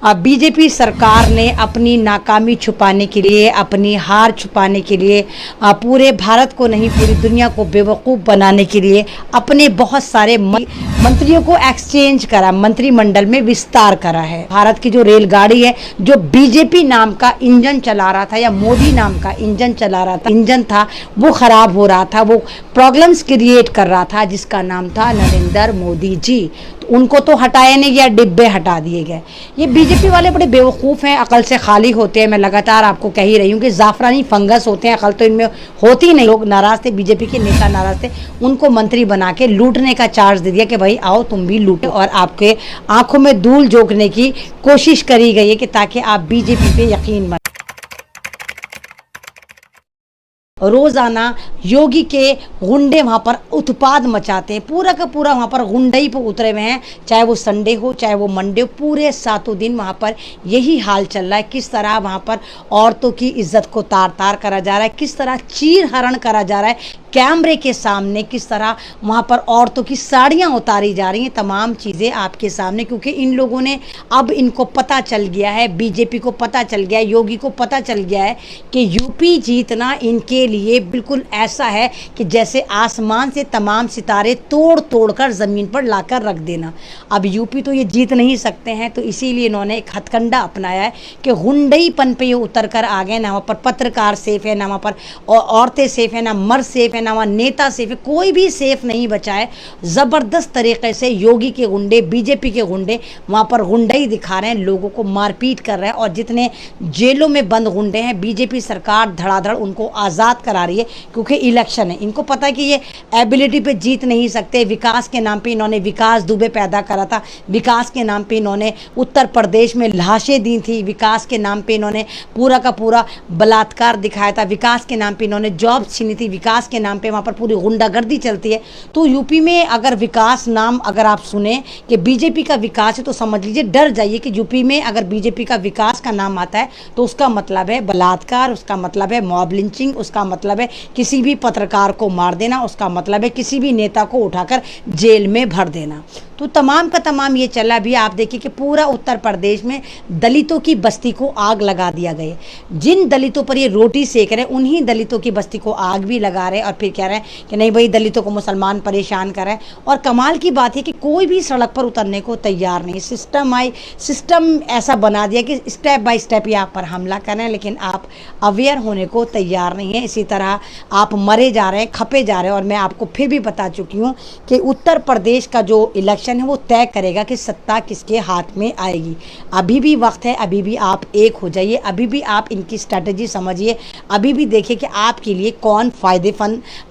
BJP सरकार ने अपनी नाकामी छुपाने के लिए, अपनी हार छुपाने के लिए, पूरे भारत को नहीं पूरी दुनिया को बेवकूफ़ बनाने के लिए अपने बहुत सारे मंत्रियों को एक्सचेंज करा, मंत्रिमंडल में विस्तार करा है। भारत की जो रेलगाड़ी है, जो बीजेपी नाम का इंजन चला रहा था या मोदी नाम का इंजन चला रहा था, इंजन था वो खराब हो रहा था, वो प्रॉब्लम्स क्रिएट कर रहा था, जिसका नाम था नरेंद्र मोदी जी। तो उनको तो हटाया नहीं गया, डिब्बे हटा दिए गए। ये बीजेपी वाले बड़े बेवकूफ़ हैं, अकल से खाली होते हैं। मैं लगातार आपको कह ही रही हूँ कि जाफरानी फंगस होते हैं, अकल तो इनमें होती नहीं। लोग नाराज़ थे, बीजेपी के नेता नाराज़ थे, उनको मंत्री बना के लूटने का चार्ज दे दिया कि भाई आओ तुम भी लूटो, और आपके आंखों में धूल झोंकने की कोशिश करी गई है कि ताकि आप बीजेपी पे यकीन मत। रोज़ाना योगी के गुंडे वहाँ पर उत्पाद मचाते हैं, पूरा का पूरा वहाँ पर गुंडई पर उतरे हुए हैं, चाहे वो संडे हो चाहे वो मंडे हो, पूरे 7 दिन वहाँ पर यही हाल चल रहा है। किस तरह वहाँ पर औरतों की इज्जत को तार तार करा जा रहा है, किस तरह चीर हरण करा जा रहा है कैमरे के सामने, किस तरह वहाँ पर औरतों की साड़ियाँ उतारी जा रही हैं, तमाम चीज़ें आपके सामने। क्योंकि इन लोगों ने, अब इनको पता चल गया है, बीजेपी को पता चल गया है, योगी को पता चल गया है कि यूपी जीतना इनके लिए बिल्कुल ऐसा है कि जैसे आसमान से तमाम सितारे तोड़ तोड़ कर ज़मीन पर लाकर रख देना। अब यूपी तो ये जीत नहीं सकते हैं, तो इसीलिए इन्होंने एक हथकंडा अपनाया है कि गुंडईपन पे ये उतर कर आ गए। ना वहाँ पर पत्रकार सेफ है, ना वहाँ पर औरतें सेफ है, ना मर्द सेफ है, ना वहाँ नेता सेफ है, कोई भी सेफ नहीं बचा है। ज़बरदस्त तरीके से योगी के गुंडे, बीजेपी के गुंडे वहाँ पर गुंडई दिखा रहे हैं, लोगों को मारपीट कर रहे हैं। और जितने जेलों में बंद गुंडे हैं, बीजेपी सरकार धड़ाधड़ उनको आज़ाद करा रही है, क्योंकि इलेक्शन है। इनको पता है कि ये एबिलिटी पे जीत नहीं सकते। विकास के नाम पे इन्होंने विकास दुबे पैदा करा था, विकास के नाम पे इन्होंने उत्तर प्रदेश में लाशें दी थी, विकास के नाम पे इन्होंने पूरा का पूरा बलात्कार दिखाया था, विकास के नाम पे इन्होंने जॉब छीनी थी, विकास के नाम पे वहाँ पर पूरी गुंडागर्दी चलती है। तो यूपी में अगर विकास नाम अगर आप सुने कि बीजेपी का विकास है, तो समझ लीजिए, डर जाइए कि यूपी में अगर बीजेपी का विकास का नाम आता है तो उसका मतलब है बलात्कार, उसका मतलब है मॉब लिंचिंग, उसका मतलब है किसी भी पत्रकार को मार देना, उसका मतलब है किसी भी नेता को उठाकर जेल में भर देना। तो तमाम का तमाम ये चला। भी आप देखिए कि पूरा उत्तर प्रदेश में दलितों की बस्ती को आग लगा दिया गया। जिन दलितों पर ये रोटी सेक रहे हैं, उन्हीं दलितों की बस्ती को आग भी लगा रहे हैं, और फिर कह रहे हैं कि नहीं भाई दलितों को मुसलमान परेशान कर रहे हैं। और कमाल की बात है कि कोई भी सड़क पर उतरने को तैयार नहीं। सिस्टम ऐसा बना दिया कि स्टेप बाय स्टेप ये आप पर हमला कर रहे हैं, लेकिन आप अवेयर होने को तैयार नहीं है। इसी तरह आप मरे जा रहे हैं, खपे जा रहे हैं। और मैं आपको फिर भी बता चुकी हूँ कि उत्तर प्रदेश का जो इलेक्शन है वो तय करेगा कि सत्ता किसके हाथ में आएगी। अभी भी वक्त है, अभी भी आप एक हो जाइए, अभी भी आप इनकी स्ट्रैटेजी समझिए, अभी भी देखिए कि आपके लिए कौन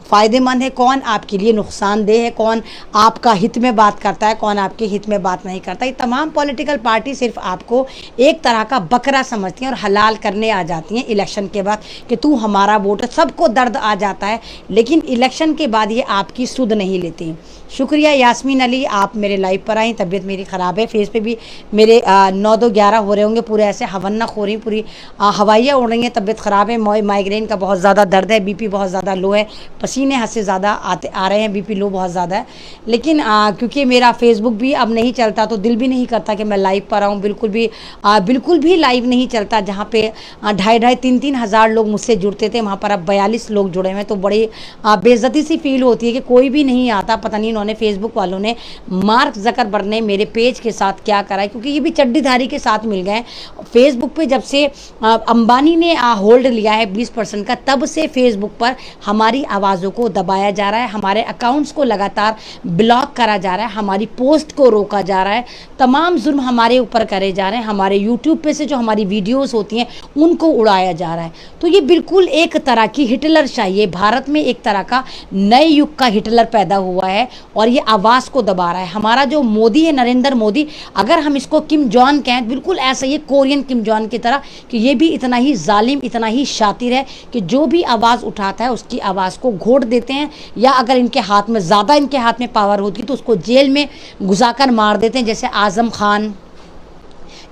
फ़ायदेमंद है, कौन आपके लिए नुकसानदेह है, कौन आपका हित में बात करता है, कौन आपके हित में बात नहीं करता। ये तमाम पॉलिटिकल पार्टी सिर्फ आपको एक तरह का बकरा समझती हैं और हलाल करने आ जाती हैं इलेक्शन के बाद कि तू हमारा वोट। सबको दर्द आ जाता है, लेकिन इलेक्शन के बाद ये आपकी सुध नहीं लेती। शुक्रिया यास्मीन अली, आप मेरे लाइव पर आई। तबीयत मेरी ख़राब है, फेस पे भी मेरे 9-2-11 हो रहे होंगे, पूरे ऐसे हवन्नक हो रही, पूरी हवाइयाँ उड़ रही हैं, तबीयत ख़राब है। माइग्रेन का बहुत ज़्यादा दर्द है, बीपी बहुत ज़्यादा लो है, पसीने हद से ज़्यादा आ रहे हैं, बीपी लो बहुत ज़्यादा है। लेकिन क्योंकि मेरा फेसबुक भी अब नहीं चलता, तो दिल भी नहीं करता कि मैं लाइव पर आऊँ। बिल्कुल भी लाइव नहीं चलता। जहाँ पे 2,500-3,000 हज़ार लोग मुझसे जुड़ते थे, वहाँ पर अब 42 लोग जुड़े हुए हैं। तो बड़ी बेइज्जती सी फील होती है कि कोई भी नहीं आता। पता नहीं इन्होंने, फेसबुक वालों ने, मार्क ज़करबर्ग ने मेरे पेज के साथ क्या करा है, क्योंकि ये भी चड्डीधारी के साथ मिल गए। फेसबुक पे जब से अंबानी ने होल्ड लिया है 20% का, तब से फेसबुक पर हमारी आवाज़ों को दबाया जा रहा है, हमारे अकाउंट्स को लगातार ब्लॉक करा जा रहा है, हमारी पोस्ट को रोका जा रहा है, तमाम जुर्म हमारे ऊपर करे जा रहे हैं, हमारे यूट्यूब पे से जो हमारी वीडियोस होती हैं उनको उड़ाया जा रहा है। तो ये बिल्कुल एक तरह की हिटलर चाहिए। भारत में एक तरह का नए युग का हिटलर पैदा हुआ है और ये आवाज़ को दबा रहा है। हमारा जो मोदी है, नरेंद्र मोदी, अगर हम इसको किम जॉन कहें, बिल्कुल ऐसा ही कोरियन किम जॉन की तरह, कि ये भी इतना ही जालिम, इतना ही शातिर है कि जो भी आवाज़ उठाता है उसकी आवाज़ को घोट देते हैं, या अगर इनके हाथ में ज़्यादा, इनके हाथ में पावर होती है तो उसको जेल में घुसाकर मार देते हैं। जैसे आज़म खान,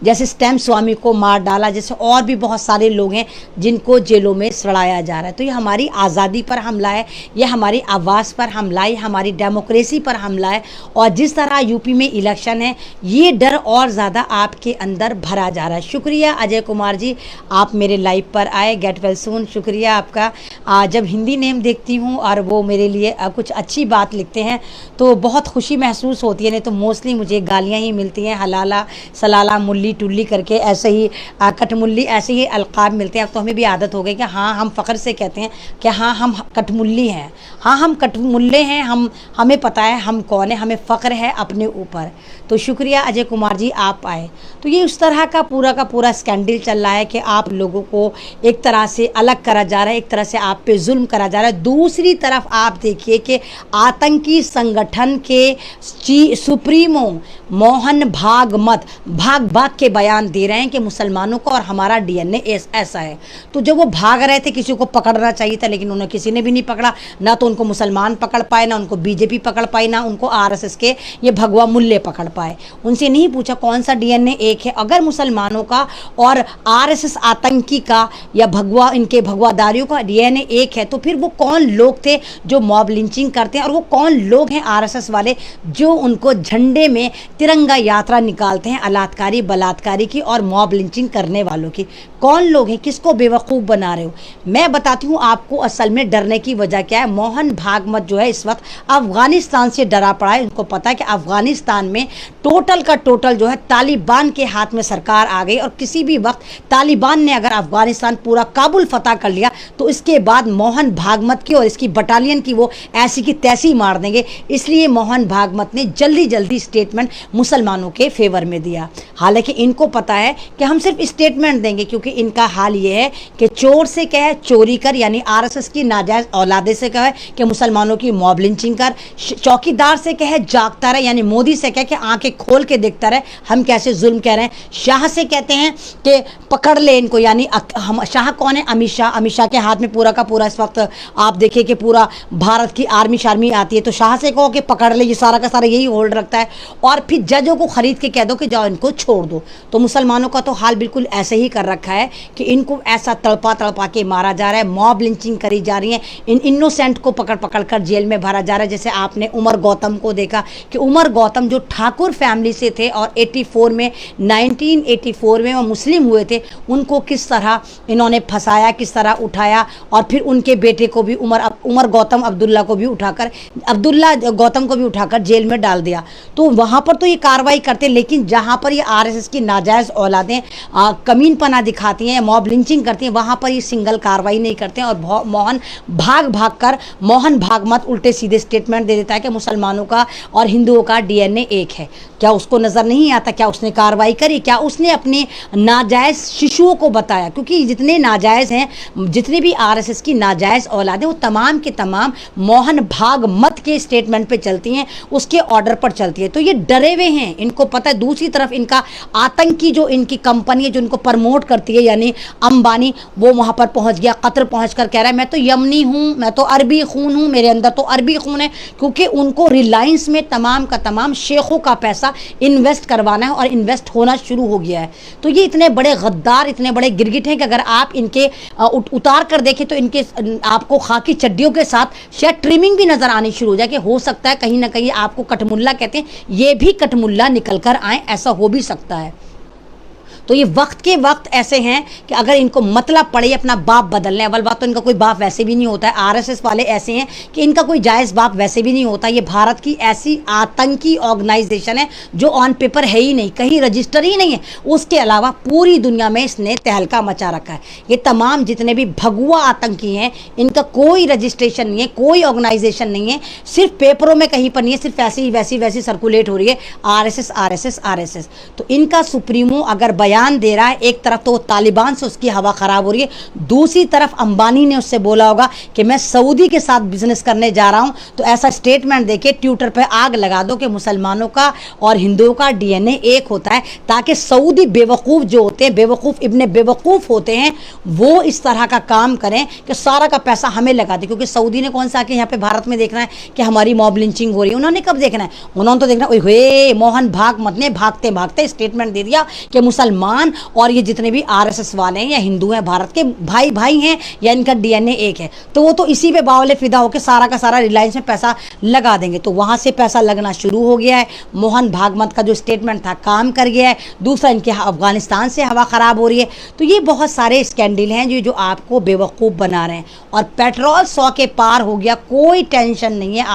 जैसे स्टैम्प स्वामी को मार डाला, जैसे और भी बहुत सारे लोग हैं जिनको जेलों में सड़ाया जा रहा है। तो ये हमारी आज़ादी पर हमला है, ये हमारी आवाज़ पर हमला है, हमारी डेमोक्रेसी पर हमला है। और जिस तरह यूपी में इलेक्शन है, ये डर और ज़्यादा आपके अंदर भरा जा रहा है। शुक्रिया अजय कुमार जी, आप मेरे लाइव पर आए। गेट वेल सून, शुक्रिया आपका। जब हिंदी नेम देखती हूँ और वो मेरे लिए कुछ अच्छी बात लिखते हैं तो बहुत खुशी महसूस होती है, नहीं तो मोस्टली मुझे गालियाँ ही मिलती हैं, हलाला सलाला मुल्ली टुल्ली करके, ऐसे ही कटमुल्ली, ऐसे ही अलकाब मिलते हैं। अब तो हमें भी आदत हो गई कि हाँ हम फ़ख्र से कहते हैं कि हाँ हम कटमुल्ली हैं, हाँ हम कटमुल्ले हैं, हमें पता है हम कौन है, हमें फ़ख्र है अपने ऊपर। तो शुक्रिया अजय कुमार जी, आप आए। तो ये उस तरह का पूरा स्कैंडल चल रहा है कि आप लोगों को एक तरह से अलग करा जा रहा है, एक तरह से आप पे जुल्म करा जा रहा है। दूसरी तरफ आप देखिए कि आतंकी संगठन के सुप्रीमो मोहन भागवत भाग के बयान दे रहे हैं कि मुसलमानों का और हमारा डीएनए ऐसा है। तो जब वो भाग रहे थे, किसी को पकड़ना चाहिए था, लेकिन उन्हें किसी ने भी नहीं पकड़ा। ना तो उनको मुसलमान पकड़ पाए, ना उनको बीजेपी पकड़ पाई, ना उनको आरएसएस के ये भगवा मुल्ले पकड़ पाए। उनसे नहीं पूछा कौन सा डीएनए एक है। अगर मुसलमानों का और आरएसएस आतंकी का या इनके भगवादारियों का डीएनए एक है, तो फिर वो कौन लोग थे जो मॉब लिंचिंग करते हैं, और वो कौन लोग हैं आरएसएस वाले जो उनको झंडे में तिरंगा यात्रा निकालते हैं अलात्कारी बलात्कारी की और मॉब लिंचिंग करने वालों की। कौन लोग हैं, किसको बेवकूफ़ बना रहे हो? मैं बताती हूँ आपको असल में डरने की वजह क्या है। मोहन भागवत जो है इस वक्त अफगानिस्तान से डरा पड़ा है। उनको पता है कि अफगानिस्तान में टोटल का टोटल जो है तालिबान के हाथ में सरकार आ गई, और किसी भी वक्त तालिबान ने अगर अफगानिस्तान पूरा काबुल फतह कर लिया तो इसके बाद मोहन भागवत की और इसकी बटालियन की वो ऐसी की तैसी मार देंगे। इसलिए मोहन भागवत ने जल्दी स्टेटमेंट मुसलमानों के फेवर में दिया। हालांकि इनको पता है कि हम सिर्फ स्टेटमेंट देंगे, क्योंकि इनका हाल ये है कि चोर से कहे चोरी कर, यानी आरएसएस की नाजायज औलादे से कहे कि मुसलमानों की मॉब लिंचिंग कर, चौकीदार से कहे जागता रहे, यानी मोदी से कहे कि आंखें खोल के देखता रहे हम कैसे जुल्म कह रहे हैं। शाह से कहते हैं कि पकड़ ले इनको, यानी हम शाह कौन है? अमित शाह के हाथ में पूरा का पूरा इस वक्त आप देखिए कि पूरा भारत की आर्मी शार्मी आती है। तो शाह से कहो कि पकड़ ले, ये सारा का सारा यही होल्ड रखता है। और फिर जजों को खरीद के कह दो कि जाओ इनको छोड़ दो। तो मुसलमानों का तो हाल बिल्कुल ऐसे ही कर रखा है कि इनको ऐसा तड़पा के मारा जा रहा है, मॉब लिंचिंग करी जा रही है, इन इनोसेंट को पकड़ कर जेल में भरा जा रहा है। जैसे आपने उमर गौतम को देखा कि उमर गौतम जो ठाकुर फैमिली से थे और 1984 में वो मुस्लिम हुए थे, उनको किस तरह इन्होंने फंसाया, किस तरह उठाया, और फिर उनके बेटे को भी उमर गौतम अब्दुल्ला गौतम को भी उठाकर जेल में डाल दिया। तो वहाँ पर तो ये कार्रवाई करते, लेकिन जहाँ पर ये आरएसएस की नाजायज़ औलादें कमीनपना दिखाती हैं, मॉब लिंचिंग करती हैं, वहाँ पर ये सिंगल कार्रवाई नहीं करते हैं। और मोहन भागवत उल्टे सीधे स्टेटमेंट दे देता है कि मुसलमानों का और हिंदुओं का डीएनए एक है। क्या उसको नज़र नहीं आता? क्या उसने कार्रवाई करी? क्या उसने अपने नाजायज़ शिशुओं को बताया? क्योंकि जितने नाजायज़ हैं, जितने भी आरएसएस की नाजायज़ औलादें, वो तमाम के तमाम मोहन भागवत के स्टेटमेंट पे चलती हैं, उसके ऑर्डर पर चलती है। तो ये डरे हुए हैं, इनको पता है। दूसरी तरफ इनका आतंकी जो इनकी कंपनी है जो इनको प्रमोट करती है, यानी अंबानी, वो वहाँ पर पहुँच गया, कतर पहुँच कर कह रहा है मैं तो यमनी हूँ, मैं तो अरबी खून हूँ, मेरे अंदर तो अरबी खून है। क्योंकि उनको रिलायंस में तमाम का तमाम शेखों का पैसा इन्वेस्ट करवाना है और इन्वेस्ट होना शुरू हो गया है। तो ये इतने बड़े गद्दार, इतने बड़े गिरगिट हैं कि अगर आप इनके उतार कर देखें तो इनके आपको खाकी चड्डियों के साथ शायद ट्रिमिंग भी नजर आनी शुरू हो जाए, कि हो सकता है कहीं ना कहीं आपको कटमुल्ला कहते हैं, ये भी कटमुल्ला निकल कर आए, ऐसा हो भी सकता है। तो ये वक्त के वक्त ऐसे हैं कि अगर इनको मतलब पड़े अपना बाप बदलने, अव्वल बात तो इनका कोई बाप वैसे भी नहीं होता है। आरएसएस वाले ऐसे हैं कि इनका कोई जायज़ बाप वैसे भी नहीं होता। ये भारत की ऐसी आतंकी ऑर्गेनाइजेशन है जो ऑन पेपर है ही नहीं, कहीं रजिस्टर ही नहीं है। उसके अलावा पूरी दुनिया में इसने तहलका मचा रखा है। ये तमाम जितने भी भगुआ आतंकी हैं, इनका कोई रजिस्ट्रेशन नहीं है, कोई ऑर्गेनाइजेशन नहीं है, सिर्फ पेपरों में कहीं पर नहीं है, सिर्फ ऐसी वैसी सर्कुलेट हो रही है, आरएसएस। तो इनका सुप्रीमो अगर बयान बयान दे रहा है, एक तरफ तो वो तालिबान से उसकी हवा खराब हो रही है, दूसरी तरफ अंबानी ने उससे बोला होगा कि मैं सऊदी के साथ बिजनेस करने जा रहा हूं, तो ऐसा स्टेटमेंट देके ट्विटर पे आग लगा दो कि मुसलमानों का और हिंदुओं का डीएनए एक होता है, ताकि सऊदी बेवकूफ़ जो होते हैं, बेवकूफ़ इब्ने बेवकूफ़ होते हैं, वो इस तरह का काम करें कि सारा का पैसा हमें लगा दे। क्योंकि सऊदी ने कौन सा आके यहाँ पे भारत में देखना है कि हमारी मॉब लिंचिंग हो रही है? उन्होंने कब देखना है? उन्होंने तो देखना ओए मोहन भागवत ने भागते भागते स्टेटमेंट दे दिया कि मुसलमान और ये जितने भी आरएसएस वाले हैं या हिंदू हैं, भारत के भाई भाई हैं या इनका डीएनए एक है। तो वो तो इसी पे बावले फिदा होकर सारा का सारा रिलायंस में पैसा लगा देंगे। तो वहां से पैसा लगना शुरू हो गया है। मोहन भागवत का जो स्टेटमेंट था काम कर गया है। दूसरा, इनके अफगानिस्तान से हवा खराब हो रही है। तो ये बहुत सारे स्कैंडल हैं जो आपको बेवकूफ़ बना रहे हैं। और पेट्रोल 100 के पार हो गया, कोई टेंशन नहीं है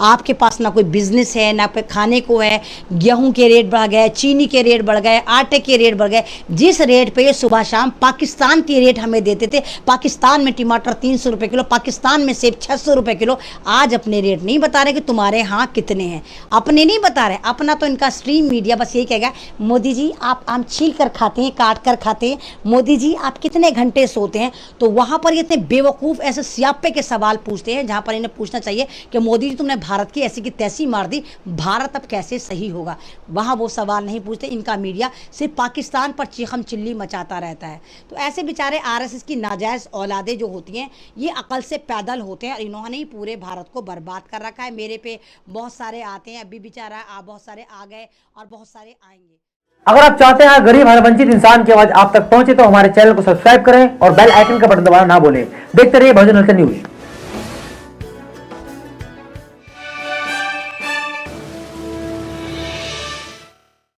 आपके पास ना कोई बिजनेस है ना पे खाने को है। गेहूं के रेट बढ़ गए, चीनी के रेट बढ़ गए, आटे के रेट बढ़ गए। जिस रेट पे ये सुबह शाम पाकिस्तान के रेट हमें देते थे, पाकिस्तान में टमाटर 300 रुपये किलो, पाकिस्तान में सेब 600 रुपये किलो, आज अपने रेट नहीं बता रहे कि तुम्हारे यहाँ कितने हैं, अपने नहीं बता रहे। अपना तो इनका स्ट्रीम मीडिया बस यही कहेगा, मोदी जी आप आम छील कर खाते हैं, काट कर खाते हैं, मोदी जी आप कितने घंटे सोते हैं। तो वहाँ पर ये इतने बेवकूफ़ ऐसे सियापे के सवाल पूछते हैं जहाँ पर इन्हें पूछना चाहिए कि मोदी जी तुमने भारत की ऐसी की तैसी मार दी, भारत अब कैसे सही होगा। वहाँ वो सवाल नहीं पूछते। इनका मीडिया सिर्फ पाकिस्तान पर चीखम चिल्ली मचाता रहता है। तो ऐसे बेचारे आरएसएस की नाजायज़ औलादें जो होती हैं, ये अकल से पैदल होते हैं और इन्होंने ही पूरे भारत को बर्बाद कर रखा है। मेरे पे बहुत सारे आते हैं, अभी बेचारा बहुत सारे आ गए और बहुत सारे आएंगे। अगर आप चाहते हैं गरीब हर वंचित इंसान की आवाज आप तक पहुंचे तो हमारे चैनल को सब्सक्राइब करें और बेल आइकन का बटन दबाना ना भूलें। देखते रहिए बहुजन हलचल न्यूज।